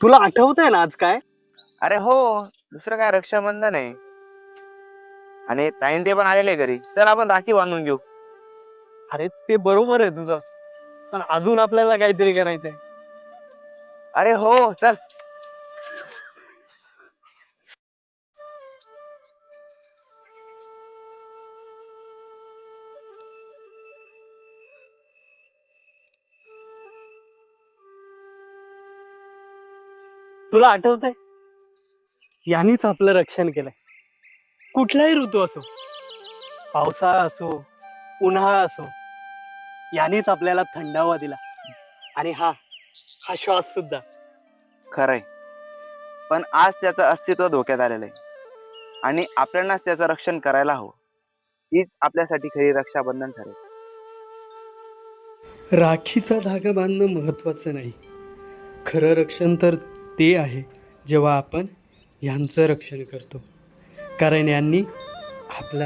तुला आठवतंय ना आज काय? अरे हो, दुसरं काय रक्षाबंधन आहे. आणि ताईन ते पण आलेले घरी. चल आपण राखी बांधून घेऊ. अरे ते बरोबर आहे तुझं, पण अजून आपल्याला काहीतरी करायचंय. अरे हो, चल. तुला आठवतंय, यांनीच आपलं रक्षण केलंय. कुठलाही ऋतू असो, पावसाळा असो, उन्हाळा असो, यांनीच आपल्याला थंडावा दिला. आणि हा हा श्वास सुद्धा. खरंय. पण आज त्याचं अस्तित्व धोक्यात आलेलं आहे. आणि आपल्यालाच त्याचं रक्षण करायला हवं. हीच आपल्यासाठी खरी रक्षाबंधन ठरेल. राखीचा धागा बांधणं महत्वाचं नाही, खरं रक्षण तर ते आहे जेव्हा आपण यांचं रक्षण करतो, कारण यांनी आपलं